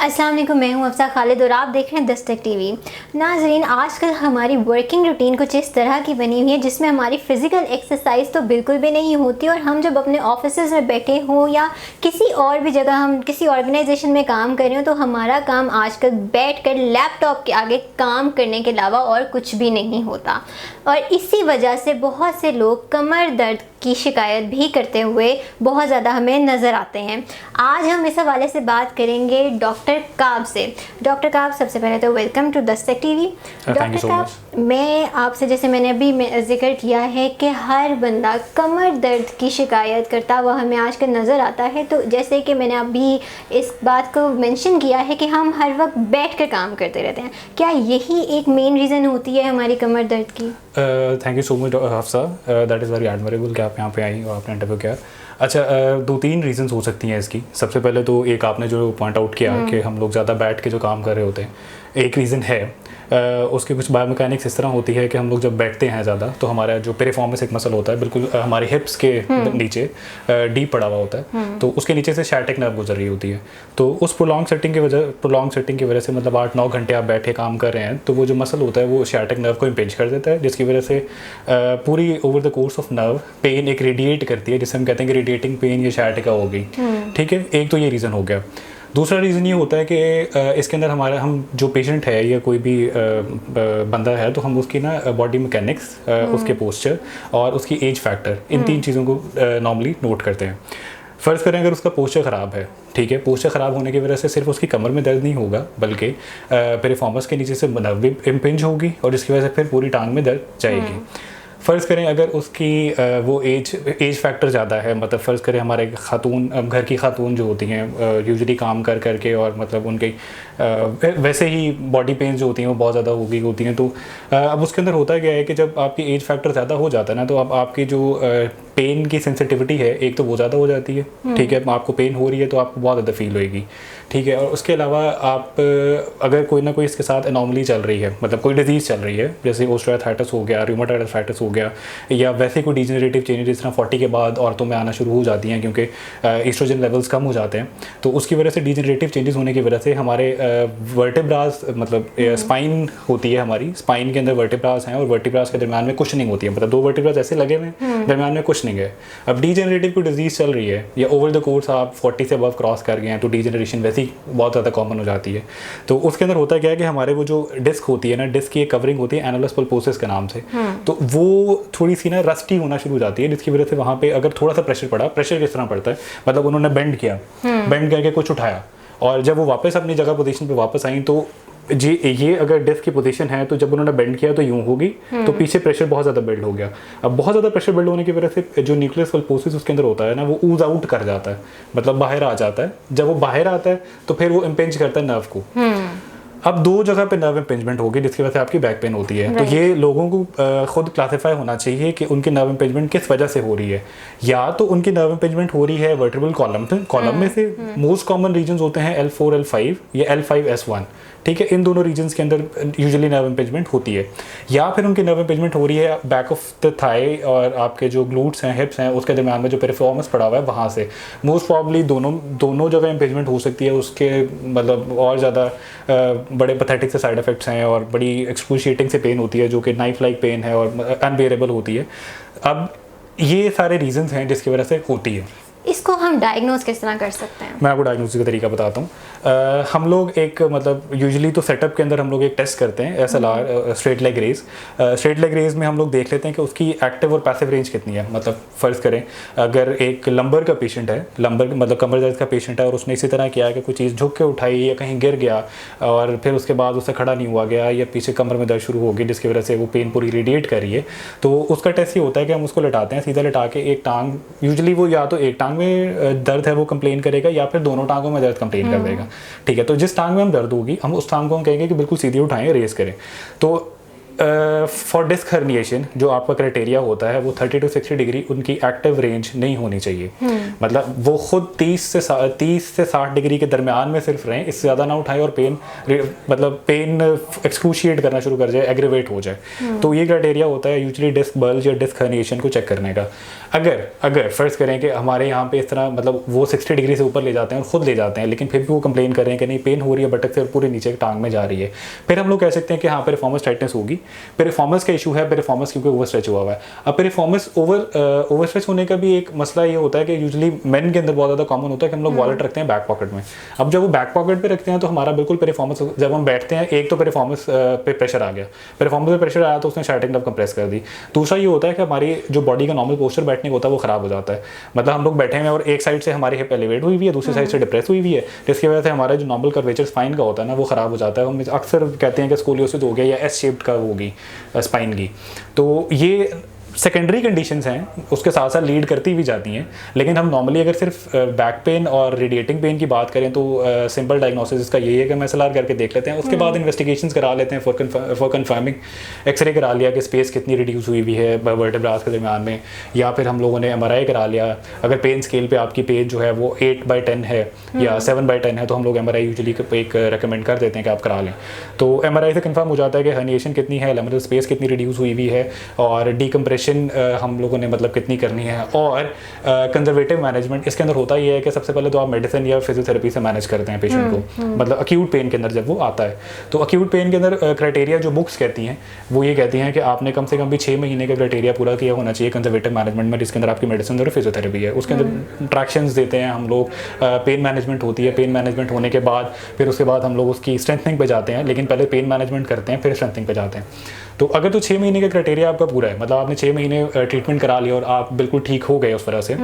अस्सलाम वालेकुम, मैं हूं अफसा खालिद और आप देख रहे हैं दस्तक टीवी। नाज़रीन, आजकल हमारी वर्किंग रूटीन कुछ इस तरह की बनी हुई है जिसमें हमारी फ़िज़िकल एक्सरसाइज तो बिल्कुल भी नहीं होती और हम जब अपने ऑफिसेज़ में बैठे हों या किसी और भी जगह हम किसी ऑर्गेनाइजेशन में काम कर रहे हो तो हमारा काम आजकल बैठकर लैपटॉप के आगे काम करने के अलावा और कुछ भी नहीं होता और इसी वजह से बहुत से लोग कमर दर्द की शिकायत भी करते हुए बहुत ज़्यादा हमें नज़र आते हैं। आज हम इस हवाले से बात करेंगे डॉक्टर काब से। डॉक्टर काब, सबसे पहले तो welcome to Dastak TV. Doctor काब, मैं आपसे, जैसे मैंने अभी जिक्र किया है कि हर बंदा कमर दर्द की शिकायत करता हुआ हमें आजकल नज़र आता है, तो जैसे कि मैंने अभी इस बात को मेंशन किया है कि हम हर वक्त बैठ कर काम करते रहते हैं, क्या यही एक मेन रीज़न होती है हमारी कमर दर्द की? Thank you so much Hafsa, that is very admirable कि आप यहाँ पे आई और आपने इंटरव्यू किया। अच्छा, दो तीन रीजंस हो सकती हैं इसकी। सबसे पहले तो एक आपने जो पॉइंट आउट किया कि हम लोग ज़्यादा बैठ के जो काम कर रहे होते हैं, एक रीज़न है। उसकी कुछ बायोमैकेनिक्स इस तरह होती है कि हम लोग जब बैठते हैं ज़्यादा तो हमारा जो पेरिफॉर्मिस एक मसल होता है बिल्कुल हमारे हिप्स के नीचे डीप पड़ा हुआ होता है, तो उसके नीचे से शायटिक नर्व गुजर रही होती है। तो उस प्रोलॉन्ग सेटिंग की वजह से, मतलब 8-9 घंटे आप बैठे काम कर रहे हैं, तो वो जो मसल होता है वो शायटिक नर्व को इम्पेंज कर देता है, जिसकी वजह से पूरी over the course of nerve pain एक रेडिएट करती है, जिसे हम कहते हैं कि रेडिएटिंग पेन ये शायटिका हो गई। ठीक है, एक तो ये रीज़न हो गया। दूसरा रीज़न ये होता है कि इसके अंदर हम जो पेशेंट है या कोई भी बंदा है, तो हम उसकी ना बॉडी मैकेनिक्स, उसके पोस्चर और उसकी एज फैक्टर, इन तीन चीज़ों को नॉर्मली नोट करते हैं। फ़र्ज़ करें अगर उसका पोस्चर ख़राब है, ठीक है, पोस्चर ख़राब होने की वजह से सिर्फ उसकी कमर में दर्द नहीं होगा बल्कि पेरिफॉर्मिस के नीचे से नर्व भी इम्पिंज होगी और जिसकी वजह से फिर पूरी टांग में दर्द जाएगी। फ़र्ज़ करें अगर उसकी वो एज फैक्टर ज़्यादा है, मतलब फ़र्ज़ करें हमारे खातून, घर की खातून जो होती हैं यूजुअली काम कर के और मतलब उनके वैसे ही बॉडी पेन जो होती हैं वो बहुत ज़्यादा होती हैं, तो अब उसके अंदर होता क्या है कि जब आपकी एज फैक्टर ज़्यादा हो जाता है ना, तो अब आपकी जो पेन की सेंसिटिविटी है एक तो वो ज़्यादा हो जाती है। ठीक है, आपको पेन हो रही है तो आपको बहुत ज़्यादा फील होएगी। ठीक है, और उसके अलावा आप अगर कोई ना कोई इसके साथ एनॉमली चल रही है, मतलब कोई डिजीज़ चल रही है, जैसे ओस्टियोआर्थराइटिस हो गया, रूमेटॉइड आर्थराइटिस हो गया, या वैसे कोई डिजेनरेटिव चेंजेस जिस तरह 40 के बाद औरतों में आना शुरू हो जाती हैं क्योंकि एस्ट्रोजन लेवल्स कम हो जाते हैं, तो उसकी वजह से डिजेनरेटिव चेंजेस होने की वजह से हमारे वर्टेब्रास, मतलब स्पाइन होती है हमारी, स्पाइन के अंदर वर्टेब्रास हैं और वर्टेब्रास के दरम्यान में कुशनिंग होती है, मतलब दो वर्टेब्रास ऐसे लगे हुए हैं, दरम्यान में कुशनिंग है। अब डिजेनरेटिव कोई डिजीज़ चल रही है या ओवर द कोर्स आप 40 से अबव क्रॉस कर गए हैं, तो डिजेनरेशन वैसे ही बहुत ज़्यादा कॉमन हो जाती है। तो उसके अंदर होता क्या है कि हमारे वो जो डिस्क होती है ना, डिस्क की एक कवरिंग होती है एनुलस पल्पोसिस के नाम से, तो वो थोड़ी सी ना रस्टी होना शुरू हो जाती है, जिसकी वजह से वहाँ पे अगर थोड़ा सा प्रेशर पड़ा, प्रेशर किस तरह पड़ता है, मतलब उन्होंने बेंड किया, बेंड करके कुछ उठाया और जब वो वापस अपनी जगह पोजीशन पे वापस आई, तो जी ये अगर डिस्क की पोजीशन है तो जब उन्होंने बेंड किया तो यूं होगी, तो पीछे प्रेशर बहुत ज़्यादा बिल्ड हो गया। अब बहुत ज़्यादा प्रेशर बिल्ड होने की वजह से जो न्यूक्लियस पल्पोसिस उसके अंदर होता है ना, वो ऊज आउट कर जाता है, मतलब बाहर आ जाता है। जब वो बाहर आता है तो फिर वो इम्पेंज करता है नर्व को। अब दो जगह पे नर्व इम्पेंजमेंट होगी जिसकी वजह से आपकी बैक पेन होती है। तो ये लोगों को खुद क्लासिफाई होना चाहिए कि उनकी नर्व इम्पेंजमेंट किस वजह से हो रही है। या तो उनकी नर्व इम्पेंजमेंट हो रही है वर्टेब्रल कॉलम में से, मोस्ट कॉमन रीजन होते हैं L4 L5 या L5 S1, ठीक है, इन दोनों रीजन्स के अंदर यूजुअली नर्व इम्पेंजमेंट होती है। या फिर उनकी नर्व इम्पेंजमेंट हो रही है बैक ऑफ द थाई और आपके जो ग्लूट्स हैं, हिप्स हैं, उसके दरम्यान में जो पेरिफॉर्मिस पड़ा हुआ है वहाँ से। मोस्ट प्रॉब्ली दोनों जगह इम्पेंजमेंट हो सकती है। उसके मतलब और ज़्यादा बड़े पैथेटिक से साइड इफेक्ट्स हैं और बड़ी एक्सक्रूशिएटिंग से पेन होती है जो कि नाइफ लाइक पेन है और अनबेरेबल होती है। अब ये सारे रीजंस हैं जिसकी वजह से होती है। इसको हम डायग्नोज किस तरह कर सकते हैं? मैं आपको डायग्नोसिस का तरीका बताता हूँ। हम लोग एक मतलब यूजुअली तो सेटअप के अंदर हम लोग एक टेस्ट करते हैं, SLR, straight leg raise. Straight leg raise में हम लोग देख लेते हैं कि उसकी एक्टिव और पैसिव रेंज कितनी है। मतलब फ़र्ज़ करें अगर एक लंबर का पेशेंट है, लंबर मतलब कमर दर्द का पेशेंट है और उसने इसी तरह किया कि कोई चीज़ झुक के उठाई या कहीं गिर गया और फिर उसके बाद उससे खड़ा नहीं हुआ गया या पीछे कमर में दर्द शुरू हो गई जिसकी वजह से वो पेन पूरी रेडिएट कर रही है, तो उसका टेस्ट ये होता है कि हम उसको लटाते हैं, सीधा लटा के एक टांग, यूजुअली वो या तो एक टांग में दर्द है वो कंप्लेन करेगा या फिर दोनों टांगों में दर्द कंप्लेन कर देगा। ठीक है, तो जिस टांग में हम दर्द होगी हम उस टांग को हम कहेंगे कि बिल्कुल सीधी उठाएं, रेस करें। तो फॉर डिस्क हर्निएशन जो आपका क्राइटेरिया होता है वो 30 to 60 डिग्री उनकी एक्टिव रेंज नहीं होनी चाहिए। मतलब वो खुद 30 से 60 डिग्री के दरमियान में सिर्फ रहें, इससे ज़्यादा ना उठाएं और पेन एक्सक्रूशिएट करना शुरू कर जाए, एग्रीवेट हो जाए। तो ये क्राइटेरिया होता है यूजुअली डिस्क बल्ज या डिस्क हर्निएशन को चेक करने का। अगर फर्ज करें कि हमारे यहाँ पे इस तरह मतलब वो 60 डिग्री से ऊपर ले जाते हैं और खुद ले जाते हैं, लेकिन फिर भी वो कंप्लेन कर रहे हैं कि नहीं पेन हो रही है बटक से पूरे नीचे टांग में जा रही है, फिर हम लोग कह सकते हैं कि हाँ पेरिफॉर्मस टाइटनेस होगी, पेरिफॉर्मस का इशू है, पेरिफॉर्मस क्योंकि ओवर स्ट्रेच हुआ है। अब पेरिफॉर्मस ओवर स्ट्रेच होने का भी एक मसला ये होता है कि यूजुअली मेन के अंदर बहुत ज़्यादा कॉमन होता है कि हम लोग वॉलेट रखते हैं बैक पॉकेट में। अब जब वो बैक पॉकेट पे रखते हैं तो हमारा बिल्कुल पेरिफॉर्मस, जब हम बैठते हैं एक तो पेरिफॉर्मस पे प्रेशर आ गया, पेरिफॉर्मस पे प्रेशर आया तो उसने शार्टिंग नर्व कंप्रेस कर दी। दूसरा ये होता है कि हमारी जो बॉडी का नॉर्मल पोस्चर बैठने का होता है वो खराब हो जाता है। मतलब हम लोग बैठे हैं और एक साइड से हमारी हिप एलिवेट हुई हुई है, दूसरी साइड से डिप्रेस हुई हुई है, जिसकी वजह से हमारा जो नॉर्मल कर्वेचर स्पाइन का होता है ना वो खराब हो जाता है। हम अक्सर कहते हैं कि स्कोलियोसिस हो गया या एस शेप्ड का होगी स्पाइन की। तो ये सेकेंडरी कंडीशंस हैं, उसके साथ साथ लीड करती भी जाती हैं। लेकिन हम नॉर्मली अगर सिर्फ बैक पेन और रेडिएटिंग पेन की बात करें तो सिंपल डायग्नोसिस इसका यही है कि हम एसएलआर करके देख लेते हैं, उसके बाद इन्वेस्टिगेशंस करा लेते हैं फॉर कंफर्मिंग। एक्सरे करा लिया कि स्पेस कितनी रिड्यूस हुई हुई है वर्टेब्रास के दरमियान में, या फिर हम लोगों ने एमआरआई करा लिया। अगर पेन स्केल पे आपकी पेन जो है वो 8/10 है या 7/10 है तो हम लोग एमआरआई यूजुअली एक रिकमेंड कर देते हैं कि आप करा लें। तो एमआरआई से कंफर्म हो जाता है कि हर्निएशन कितनी है, लैमिनल स्पेस कितनी रिड्यूस हुई हुई है और डीकम्प्रेशन हम लोगों ने मतलब कितनी करनी है। और कंजर्वेटिव मैनेजमेंट इसके अंदर होता ही है कि सबसे पहले तो आप मेडिसिन या फिजियोथेरेपी से मैनेज करते हैं पेशेंट को, मतलब अक्यूट पेन के अंदर जब वो आता है। तो अक्यूट पेन के अंदर क्राइटेरिया जो बुक्स कहती हैं वो ये कहती हैं कि आपने कम से कम भी 6 महीने का क्राइटेरिया पूरा किया होना चाहिए कंजर्वेटिव मैनेजमेंट में, जिसके अंदर आपकी मेडिसिन और फिजियोथेरेपी है। उसके अंदर ट्रैक्शंस देते हैं हम लोग, पेन मैनेजमेंट होती है। पेन मैनेजमेंट होने के बाद फिर उसके बाद हम लोग उसकी स्ट्रेंथनिंग पे जाते हैं, लेकिन पहले पेन मैनेजमेंट करते हैं फिर स्ट्रेंथनिंग पे जाते हैं। तो अगर तो 6 महीने का क्राइटेरिया आपका पूरा है, मतलब आपने 6 महीने ट्रीटमेंट करा लिया और आप बिल्कुल ठीक हो गए उस तरह से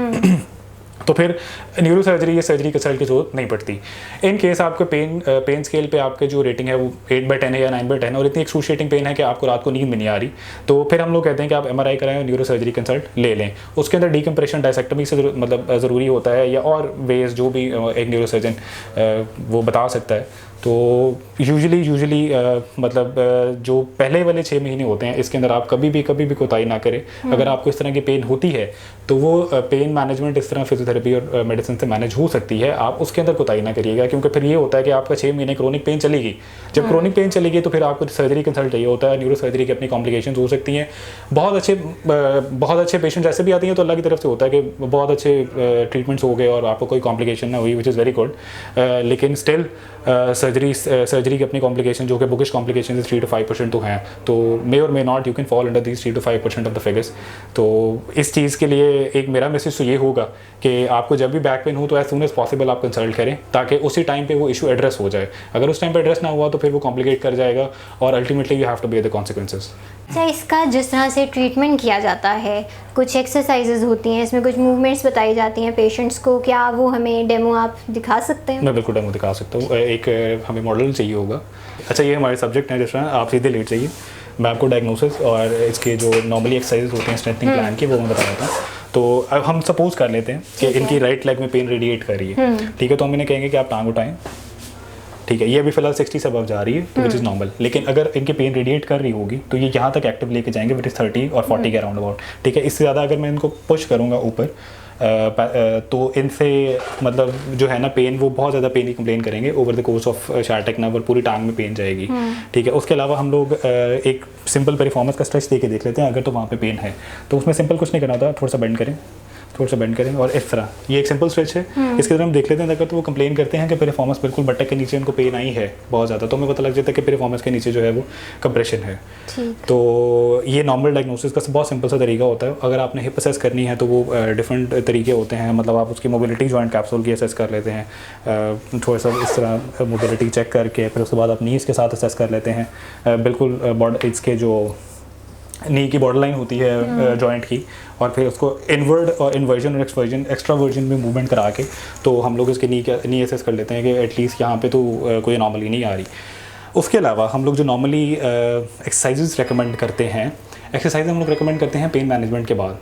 तो फिर न्यूरो सर्जरी या सर्जरी कंसल्ट की जरूरत नहीं पड़ती। इन केस आपके पेन स्केल पे आपके जो रेटिंग है वो 8/10 है या 9/10 और इतनी एक्सक्रूशिएटिंग पेन है कि आपको रात को नींद में नहीं आ रही, तो फिर हम लोग कहते हैं कि आप एमआरआई कराएं और न्यूरो सर्जरी कंसल्ट ले लें। उसके अंदर डीकम्प्रेशन डायसेक्टमी से मतलब ज़रूरी होता है, या और वेज जो भी एक न्यूरो सर्जन वो बता सकता है। तो यूजुअली मतलब जो पहले वाले 6 महीने होते हैं इसके अंदर आप कभी भी कोताही ना करें। अगर आपको इस तरह की पेन होती है तो वो पेन मैनेजमेंट इस तरह फिजियोथेरेपी और मेडिसिन से मैनेज हो सकती है, आप उसके अंदर कोताही ना करिएगा, क्योंकि फिर ये होता है कि आपका 6 महीने क्रोनिक पेन चलेगी। जब क्रोनिक पेन चलेगी तो फिर आपको सर्जरी कंसल्ट चाहिए होता है। न्यूरो सर्जरी की अपनी कॉम्प्लिकेशन हो सकती हैं। बहुत अच्छे पेशेंट्स ऐसे भी आती हैं तो अल्लाह की तरफ से होता है कि बहुत अच्छे ट्रीटमेंट्स हो गए और आपको कोई कॉम्प्लिकेशन ना हुई, विच इज़ वेरी गुड। लेकिन स्टिल सर्जरी की अपनी कॉम्प्लिकेशन जो कि बुकिश कॉम्प्लिकेशन 3 to 5% तो हैं, तो मे और may not you can fall under these 3 to 5% of the figures. तो इस चीज़ के लिए एक मेरा मैसेज तो ये होगा कि आपको जब भी बैक पेन हो तो एज सून एज पॉसिबल आप कंसल्ट करें, ताकि उसी टाइम पे वो इशू एड्रेस हो जाए। अगर उस टाइम पे एड्रेस ना हुआ तो फिर वो कॉम्प्लिकेट कर जाएगा और ultimately you have to bear the consequences. अच्छा, इसका जिस तरह से ट्रीटमेंट किया जाता है, कुछ एक्सरसाइजेज होती हैं, इसमें कुछ मूवमेंट्स बताई जाती हैं पेशेंट्स को, क्या वो हमें डेमो आप दिखा सकते हैं? मैं बिल्कुल डेमो दिखा सकता हूँ। एक हमें मॉडल चाहिए होगा। अच्छा, ये हमारे सब्जेक्ट हैं, जिस तरह आप सीधे लेट जाइए, मैं आपको डायग्नोसिस और इसके जो नॉर्मली एक्सरसाइजेज होते हैं स्ट्रेंथनिंग प्लान की वो मैं बता देता हूँ। तो अब हम सपोज कर लेते हैं कि इनकी राइट लेग में पेन रेडिएट कर रही है, ठीक है। तो हम इन्हें कहेंगे कि आप टांग उठाएं, ठीक है। ये अभी फिलहाल 60 से अबव जा रही है तो विच इज़ नॉर्मल, लेकिन अगर इनकी पेन रेडिएट कर रही होगी तो ये यहाँ तक एक्टिव लेके जाएंगे विच इज़ 30 और 40 के अराउंड अबाउट, ठीक है। इससे ज़्यादा अगर मैं इनको पुश करूँगा ऊपर तो इनसे मतलब जो है ना पेन, वो बहुत ज़्यादा पेन की कंप्लेन करेंगे over the course of sciatic nerve और पूरी टांग में पेन जाएगी, ठीक है। उसके अलावा हम लोग एक सिंपल पेरिफॉर्मस का स्ट्रेच दे के देख लेते हैं। अगर तो वहाँ पे पेन है तो उसमें सिंपल कुछ नहीं करना होता, थोड़ा सा बेंड करें और इस तरह, ये एक सिंपल स्ट्रेच है। इसके अंदर हम देख लेते हैं अगर तो वो कंप्लेन करते हैं कि पेरिफॉर्मस बिल्कुल बटक के नीचे उनको पेन आई है बहुत ज़्यादा, तो हमें पता लग जाता है कि पेरिफॉर्मस के नीचे जो है वो कंप्रेशन है। तो ये नॉर्मल डायग्नोसिस का बहुत सिंपल सा तरीका होता है। अगर आपने हिप असेस करनी है तो वो डिफरेंट तरीके होते हैं, मतलब आप उसकी मोबिलिटी जॉइंट कैप्सूल की असेस कर लेते हैं, थोड़ा सा इस तरह मोबिलिटी चेक करके, फिर उसके बाद आप नीज के साथ असेस कर लेते हैं, बिल्कुल बॉडी इसके जो नी की बॉर्डर लाइन होती है जॉइंट की, और फिर उसको इनवर्ड और इन्वर्जन और एक्स्ट्रावर्जन में मूवमेंट करा के तो हम लोग इसके नी असेस कर लेते हैं कि एटलीस्ट यहाँ पे तो कोई अनॉमली नहीं आ रही। उसके अलावा हम लोग जो नॉर्मली एक्सरसाइजेज रेकमेंड करते हैं, हम लोग रेकमेंड करते हैं पेन मैनेजमेंट के बाद।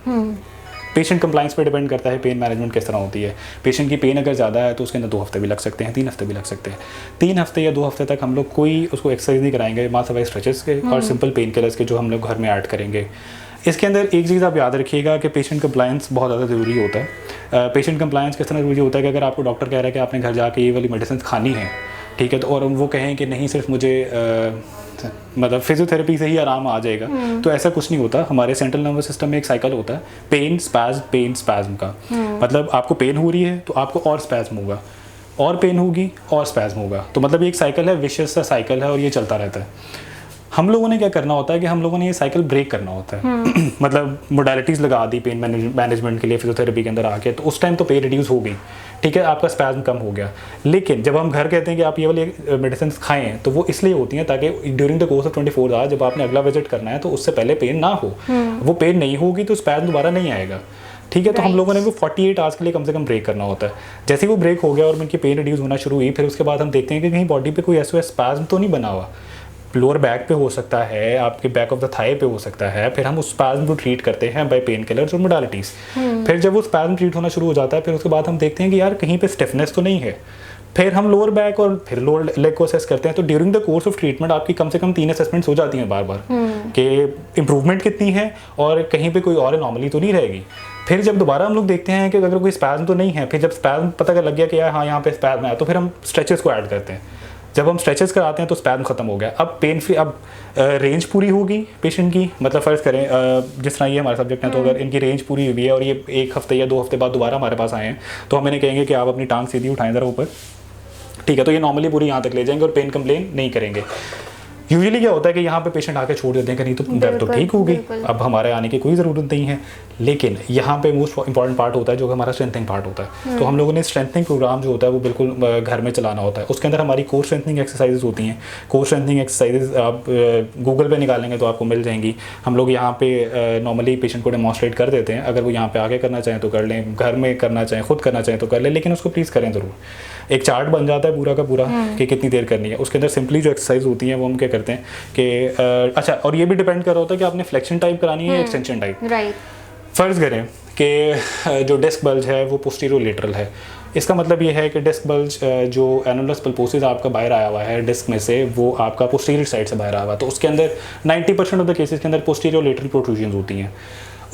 पेशेंट कंप्लाइंस पे डिपेंड करता है पेन मैनेजमेंट किस तरह होती है। पेशेंट की पेन अगर ज़्यादा है तो उसके अंदर 2 हफ्ते भी लग सकते हैं, 3 हफ्ते भी लग सकते हैं। 3 हफ्ते या 2 हफ्ते तक हम लोग कोई उसको एक्सरसाइज नहीं कराएंगे माँ सवाई स्ट्रेचेस के और सिंपल पेन किलर्स के जो हम लोग घर में ऐड करेंगे। इसके अंदर एक चीज़ आप याद रखिएगा कि पेशेंट कंप्लायंस बहुत ज़्यादा ज़रूरी होता है। पेशेंट कंप्लायंस किस तरह ज़रूरी होता है कि अगर आपको डॉक्टर कह रहा है कि आपने घर जाके ये वाली मेडिसिन खानी है, ठीक है, तो और वो कहें कि नहीं सिर्फ मुझे मतलब फिजियोथेरेपी से ही आराम आ जाएगा, तो ऐसा कुछ नहीं होता। हमारे सेंट्रल नर्वस सिस्टम में एक साइकिल होता है पेन स्पैज्म का। मतलब आपको पेन हो रही है तो आपको और स्पैज्म होगा, और पेन होगी और स्पैज्म होगा। तो मतलब ये एक साइकिल है, विशियस सा साइकिल है और ये चलता रहता है। हम लोगों ने क्या करना होता है कि हम लोगों ने ये साइकिल ब्रेक करना होता है। मतलब मोडालिटीज़ लगा दी पेन मैनेजमेंट के लिए फिजियोथेरेपी के अंदर आके, तो उस टाइम तो पेन रिड्यूस हो गई, ठीक है, आपका स्पैज्म कम हो गया। लेकिन जब हम घर कहते हैं कि आप ये वाली मेडिसिन खाएं तो वो इसलिए होती हैं ताकि during the course of 24 hours जब आपने अगला विजिट करना है तो उससे पहले पेन ना हो। वो पेन नहीं होगी तो स्पैज्म दोबारा नहीं आएगा, ठीक है। तो हम लोगों ने वो 48 आवर्स के लिए कम से कम ब्रेक करना होता है। जैसे ही वो ब्रेक हो गया और उनकी पेन रिड्यूस होना शुरू हुई, फिर उसके बाद हम देखते हैं कि कहीं बॉडी पे कोई ऐसा स्पैज्म तो नहीं बना हुआ। लोअर बैक पे हो सकता है, आपके बैक ऑफ द थाई पे हो सकता है। फिर हम उस स्पैज्म को ट्रीट करते हैं बाय पेन किलर्स और मोडालिटीज़। फिर जब वो स्पैज्म ट्रीट होना शुरू हो जाता है, फिर उसके बाद हम देखते हैं कि यार कहीं पे स्टिफनेस तो नहीं है। फिर हम लोअर बैक और फिर लोअर लेग को असेस करते हैं। तो during the course of treatment आपकी कम से कम 3 असेसमेंट्स हो जाती हैं बार बार कि इंप्रूवमेंट कितनी है और कहीं पे कोई और एनॉमली तो नहीं रहेगी। फिर जब दोबारा हम लोग देखते हैं कि अगर कोई स्पैज्म तो नहीं है, फिर जब स्पैज्म पता लग गया कि यार हाँ यहाँ पे स्पैज्म है, तो फिर हम स्ट्रेचेस को ऐड करते हैं। जब हम स्ट्रेचेस कराते हैं तो स्पैज्म खत्म हो गया, अब पेन फ्री, अब रेंज पूरी होगी पेशेंट की। मतलब फ़र्ज़ करें जिस तरह ये हमारा सब्जेक्ट है, तो अगर इनकी रेंज पूरी हुई है और ये 1 हफ्ते या 2 हफ्ते बाद दोबारा हमारे पास आए हैं, तो हम इन्हें कहेंगे कि आप अपनी टांग सीधी उठाएं ज़रा ऊपर, ठीक है। तो ये नॉर्मली पूरी यहाँ तक ले जाएंगे और पेन कंप्लेन नहीं करेंगे। यूजुअली क्या होता है कि यहाँ पे पेशेंट आके छोड़ देते हैं कि नहीं तो दर्द तो ठीक होगी, अब हमारे आने की कोई ज़रूरत नहीं है। लेकिन यहाँ पे मोस्ट इंपॉर्टेंट पार्ट होता है जो हमारा स्ट्रेंथनिंग पार्ट होता है। तो हम लोगों ने स्ट्रेंथनिंग प्रोग्राम जो होता है वो बिल्कुल घर में चलाना होता है। उसके अंदर हमारी कोर स्ट्रेंथनिंग एक्सरसाइजेज होती हैं। कोर स्ट्रेंथनिंग एक्सरसाइजेज आप गूगल पे निकालेंगे तो आपको मिल जाएंगी। हम लोग यहाँ पे नॉर्मली पेशेंट को डेमॉन्स्ट्रेट कर देते हैं। अगर वो यहाँ पे आके करना चाहें तो कर लें, घर में करना चाहें, खुद करना चाहें तो कर लें, लेकिन उसको प्लीज़ करें ज़रूर। एक चार्ट बन जाता है पूरा का पूरा कि कितनी देर करनी है। उसके अंदर सिंपली जो एक्सरसाइज होती हैं वो हम क्या करते हैं कि अच्छा, और ये भी डिपेंड कर रहा होता है कि आपने फ्लेक्शन टाइप करानी है या एक्सटेंशन टाइप। राइट। फ़र्ज़ करें कि जो डिस्क बल्ज है वो पोस्टीरियर लेटरल है। इसका मतलब ये है कि डिस्क बल्ज जो एनुलस पल्पोसिस आपका बाहर आया हुआ है डिस्क में से, वो आपका पोस्टीरियर साइड से बाहर आया हुआ है। तो उसके अंदर 90% ऑफ द केसेस के अंदर पोस्टीरियर लेटरल प्रोट्रूजन्स होती हैं।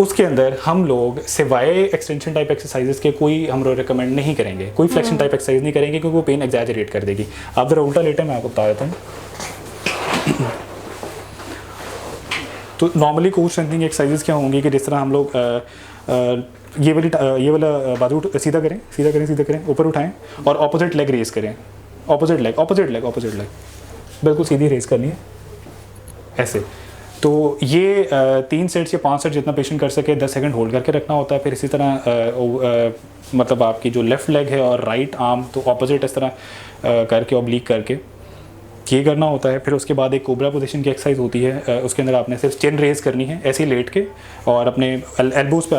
उसके अंदर हम लोग सिवाय एक्सटेंशन टाइप एक्सरसाइजेस के कोई हम लोग रिकमेंड नहीं करेंगे, कोई फ्लेक्शन टाइप एक्सरसाइज नहीं करेंगे क्योंकि वो पेन एग्जैजरेट कर देगी। आप ज़रा उल्टा लेटे, मैं आपको बता देता हूँ। तो नॉर्मली कोर स्ट्रेंथनिंग एक्सरसाइजेस क्या होंगी कि जिस तरह हम लोग ये वाला बाजू सीधा करें, ऊपर उठाएं और ऑपोजिट लेग रेज करें। ऑपोजिट लेग बिल्कुल सीधी रेज करनी है ऐसे। तो ये 3 सेट्स या 5 सेट जितना पेशेंट कर सके 10 सेकंड होल्ड करके रखना होता है। फिर इसी तरह मतलब आपकी जो लेफ़्ट लेग है और राइट आर्म तो ऑपोजिट इस तरह करके ऑब्लिक करके ये करना होता है। फिर उसके बाद एक कोबरा पोजीशन की एक्सरसाइज होती है। उसके अंदर आपने सिर्फ चिन रेज़ करनी है ऐसे ही लेट के, और अपने एल्बोज़ पे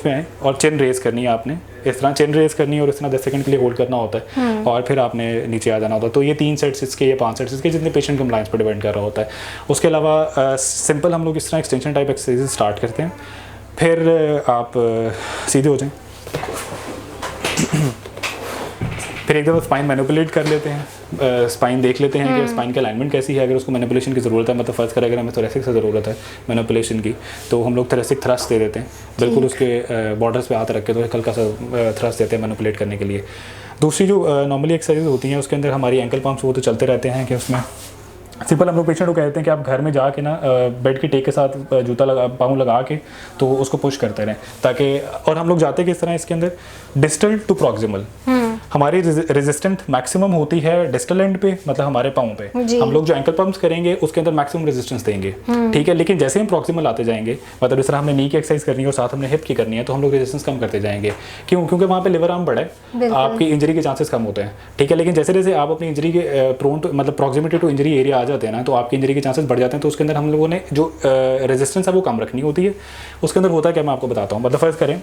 आए और चिन रेज़ करनी है आपने। इस तरह चिन रेज़ करनी है और इस तरह 10 सेकंड के लिए होल्ड करना होता है और फिर आपने नीचे आ जाना होता है। तो ये 3 सेट्स इसके या 5 सेट्स इसके जितने पेशेंट कंप्लायंस पर डिपेंड कर रहा होता है। उसके अलावा सिंपल हम लोग इस तरह एक्सटेंशन टाइप एक्सरसाइज स्टार्ट करते हैं। फिर आप सीधे हो जाएं, फिर एक दफ़ा स्पाइन मैनिपुलेट कर लेते हैं, स्पाइन देख लेते हैं कि स्पाइन की अलाइनमेंट कैसी है। अगर उसको मैनिपुलेशन की ज़रूरत है, मतलब फ़र्ज़ करें अगर हमें थोरेसिक से ज़रूरत है मैनिपुलेशन की, तो हम लोग थोरेसिक थ्रस्ट दे देते हैं, बिल्कुल उसके बॉर्डर्स पे हाथ रख के तो हल्का सा थ्रस्ट देते हैं मैनिपुलेट करने के लिए। दूसरी जो नॉर्मली एक्सरसाइज होती हैं उसके अंदर हमारी एंकल पम्प्स वो तो चलते रहते हैं कि उसमें सिंपल हम लोग पेशेंट को कहते हैं कि आप घर में जाके ना बेड के टेक के साथ जूता पाँव लगा के तो उसको पुश करते रहें ताकि, और हम लोग जाते किस तरह इसके अंदर डिस्टल टू प्रॉक्सिमल। हमारी रेजिस्टेंस मैक्सिमम होती है डिस्टल एंड पे, मतलब हमारे पाँव पे। हम लोग जो एंकल पंप्स करेंगे उसके अंदर मैक्सिमम रेजिस्टेंस देंगे, ठीक है। लेकिन जैसे हम प्रॉक्सिमल आते जाएंगे, मतलब इस तरह हमने नी की एक्सरसाइज करनी है और साथ हमने हिप की करनी है, तो हम लोग रेजिस्टेंस कम करते जाएंगे। क्यों? क्योंकि वहाँ पे लिवर आर्म बड़ा है, आपकी इंजरी के चांसेस कम होते हैं, ठीक है। लेकिन जैसे जैसे आप अपनी इंजरी के प्रोन टू मतलब प्रॉक्सिमिटी टू इंजरी एरिया आ जाते हैं ना, तो आपकी इंजरी के चांसेस बढ़ जाते हैं। तो उसके अंदर हम लोगों ने जो रेजिस्टेंस है वो कम रखनी होती है। उसके अंदर होता है क्या, मैं आपको बताता हूँ। मतलब फ़र्ज़ करें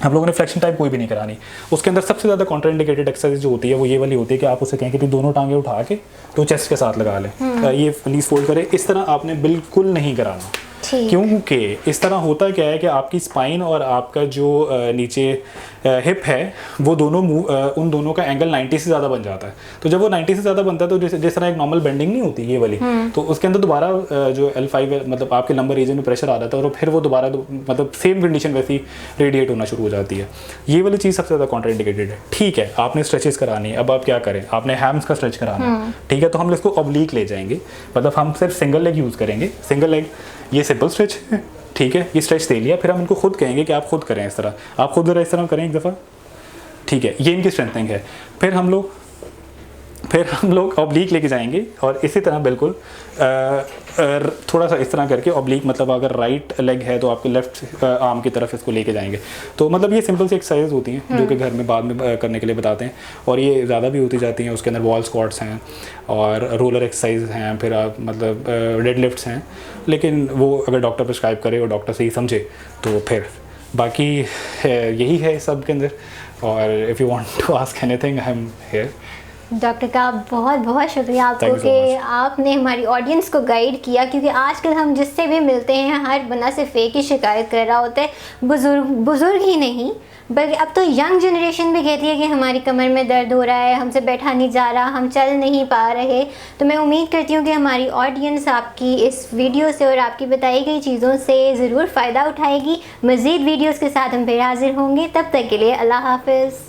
हम लोगों ने फ्लेक्शन टाइप कोई भी नहीं करानी, उसके अंदर सबसे ज़्यादा कॉन्ट्राइंडिकेटेड एक्सरसाइज जो होती है वो ये वाली होती है कि आप उसे कहें कि दोनों टांगे उठा के तो चेस्ट के साथ लगा लें, ये नीज फोल्ड करें। इस तरह आपने बिल्कुल नहीं कराना, क्योंकि इस तरह होता क्या है कि आपकी स्पाइन और आपका जो नीचे हिप है वो दोनों उन दोनों का एंगल 90 से ज़्यादा बन जाता है। तो जब वो 90 से ज़्यादा बनता है तो जिस तरह एक नॉर्मल बेंडिंग नहीं होती ये वाली, तो उसके अंदर दोबारा जो L5 है, मतलब आपके लंबर रीजन में प्रेशर आ जाता है और फिर वो दोबारा मतलब सेम कंडीशन वैसी रेडिएट होना शुरू हो जाती है। ये वाली चीज़ सबसे ज़्यादा कॉन्ट्राइंडिकेटेड है। ठीक है, आपने स्ट्रेचेस करानी है, अब आप क्या करें, आपने हैम्स का स्ट्रेच कराना है, ठीक है, तो हम इसको ऑब्लिक ले जाएंगे, मतलब हम सिर्फ सिंगल लेग यूज़ करेंगे। सिंगल लेग ये सिंपल स्ट्रेच है, ठीक है, ये स्ट्रेच दे लिया, फिर हम इनको खुद कहेंगे कि आप खुद करें इस तरह, आप खुद इस तरह करें एक दफ़ा, ठीक है, ये इनकी स्ट्रेंथनिंग है। फिर हम लोग ऑब्लिक लेके जाएंगे और इसी तरह बिल्कुल थोड़ा सा इस तरह करके ऑब्लिक, मतलब अगर राइट लेग है तो आपके लेफ्ट आर्म की तरफ इसको लेके जाएंगे। तो मतलब ये सिंपल सी एक्सरसाइज होती हैं जो कि घर में बाद में करने के लिए बताते हैं, और ये ज़्यादा भी होती जाती हैं। उसके अंदर वॉल स्क्वाट्स हैं और रोलर एक्सरसाइज हैं, फिर आप मतलब डेड लिफ्ट्स हैं, लेकिन वो अगर डॉक्टर प्रिस्क्राइब करे और डॉक्टर सही समझे तो फिर बाकी यही है सब के अंदर। और if you want to ask anything I am here. Doctor का बहुत बहुत शुक्रिया आपको कि आपने हमारी ऑडियंस को गाइड किया, क्योंकि आजकल हम जिससे भी मिलते हैं हर बंदा सिर्फ एक ही शिकायत कर रहा होता है, बुज़ुर्ग ही नहीं बल्कि अब तो यंग जनरेशन भी कहती है कि हमारी कमर में दर्द हो रहा है, हमसे बैठा नहीं जा रहा, हम चल नहीं पा रहे। तो मैं उम्मीद करती हूँ कि हमारी ऑडियंस आपकी इस वीडियो से और आपकी बताई गई चीज़ों से ज़रूर फ़ायदा उठाएगी। मज़ीद वीडियोज़ के साथ हम फिर हाजिर होंगे, तब तक के लिए अल्लाह हाफ़िज़।